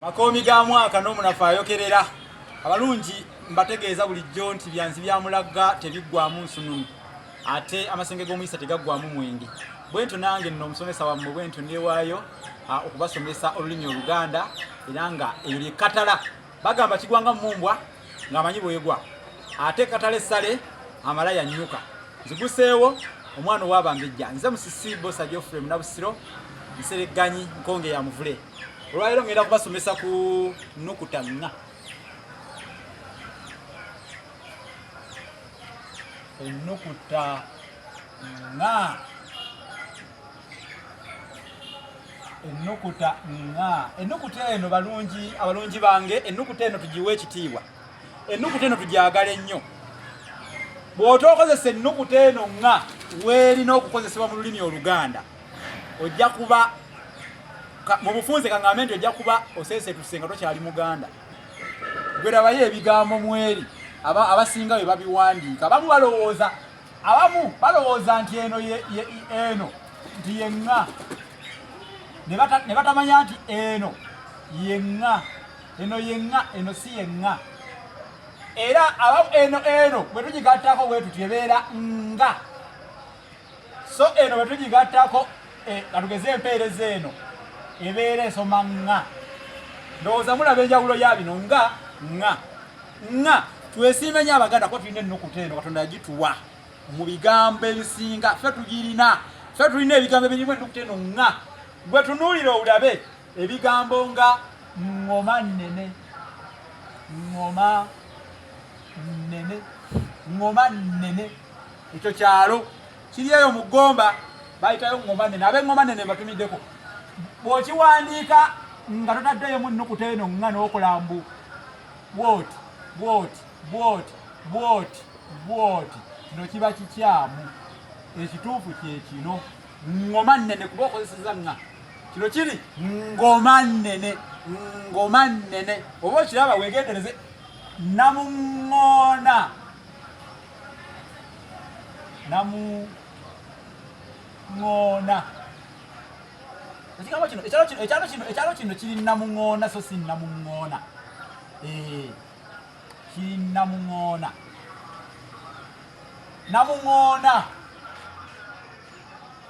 Makomi ga mwaka n'omunafu ayokerera abalungi mbategeeza bulijjo nti byanzi bya mulaga tebiggwamu nsununu ate amasenge g'omuyisa tegaggwamu mwenge. Bwentyo nange nno omusomesa wammwe bwentyo ndewaayo okubasomesa olulimi Oluganda era nga eyo ly'ekkatala bagamba kigwanga mmumbwa ng'amanyi bwegwa ate ekkatala essale amala yannyuka. Nziguseewo omwana ow'Abambejja nze Musisi Bosa Geoffrey Munabusiro nseregganyi nkonge ya Muvule. Olwaleero ngenda kubasomesa ku nnukuta ŋŋa. Ennukuta ŋŋa. Ennukuta ŋŋa. Ennukuta eno abalungi bange, ennukuta eno tugiwe ekitiibwa. Ennukuta eno tugyagala ennyo. Bw'ota okozesa ennukuta eno ŋŋa weerina okukozesebwa mu lulimi Oluganda ojja kuba mu bufunze kaŋŋambe nti ojja kuba oseesetuse nga tokyali Muganda. Gwe labayo ebigambo mweri abasinga bwe babiwandiika. Abamu balowooza nti eno nti ye ŋŋa ne batamanya nti eno ye ŋŋa. Eno ye ŋŋa, eno si ye ŋŋa. Era eno bwe tugigattako bwe tuti ebeera nga. So eno bwe tugigattako nga tugeze empeereza eno ebeera esoma ŋŋa. Ndowooza mulaba enjawulo ya bino nga ŋŋa. Twesiime nnyo Abaganda ko tulina ennukuta eno Katonda yagituwa mu bigambo ebisinga. Ffe tulina ebigambo ebirimu ennukuta eno ŋŋa. Bwe tunuulira olabe ebigambo nga ŋŋoma nnene, ŋŋoma nnene. Ekyo kyalo kiri eyo mu Gomba bayitayo ŋŋoma nnene. Ab'eŋŋoma nnene mbatumiddeko. Bw'okiwandiika nga totaddeyemu ennukuta eno ŋŋa n'okola mbu bw'oti kino kiba kikyamu. Ekituufu kye kino ŋŋoma nnene kuba okozeseza ŋŋa. Kino kiri ŋŋoma nnene. Oba okiraba weegendereze namuŋŋoona. Ekyalo kino kiri namuŋŋoona so si namuŋŋoona. Kiri namuŋŋoona.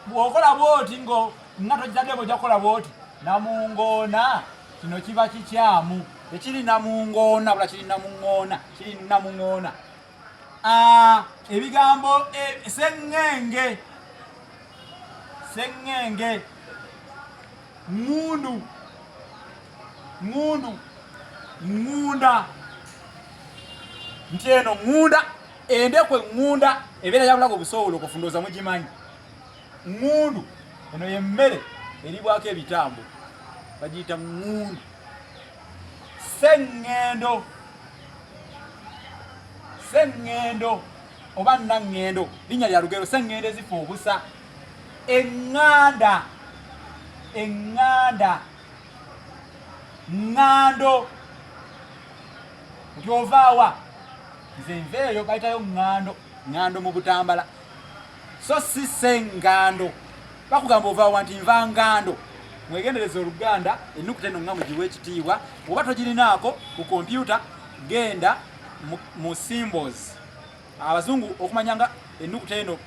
Bw'okola bw'oti nga togitaddeko ojja kukola bw'oti namuŋŋoona. Kino kiba kikyamu. Tekiri namuŋŋoona bula kiri namuŋŋoona. Ebigambo sseŋŋenge, ŋŋundu, ŋŋunda. Nti eno ŋŋunda, endeku eŋŋunda ebeera yabulaga obusoowolokofu ndowooza mugimanyi. ŋŋundu eno ye mmere eribwako ebitambo bagiyita ŋŋundu. Sseŋŋendo oba naŋŋendo linnya lya lugero. Sseŋŋendo ezifa obusa. Eŋŋanda, ŋŋando. Nti ovaawa? Nze nveeyo bayitayo ŋŋando mu Butambala. So si sseŋŋando. Bakugamba ovaawa nti nva ŋŋando. Mwegendereze Oluganda ennukuta eno ŋŋa mugiwe ekitiibwa. Oba togirinaako ku kompyuta genda mu symbols. Abazungu okumanya nga ennukuta eno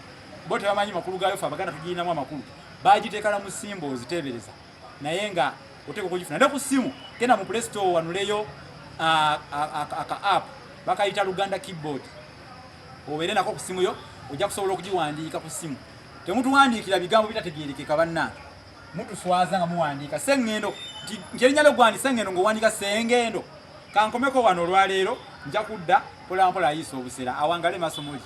bo tebamanyi makulu gaayo, ffe Abaganda tugirinamu amakulu. Bagiteekala mu symbols teebereza naye nga oteeka okugifuna. Ne ku ssimu genda mu Play Store wanuleyo aka app bakayita Luganda keyboard. Obeere nako ku ssimu yo ojja kusobola okugiwandiika ku ssimu. Temutuwandiikira bigambo bitategeerekeka bannange. Mutuswaza nga muwandiika sseŋŋendo. Nti erinnya ly'oggwandi sseŋŋendo ng'owandiika sengendo. Kankomeko wano olwaleero nja kudda mpola mpola ayiisa obusera awangale masomo ge.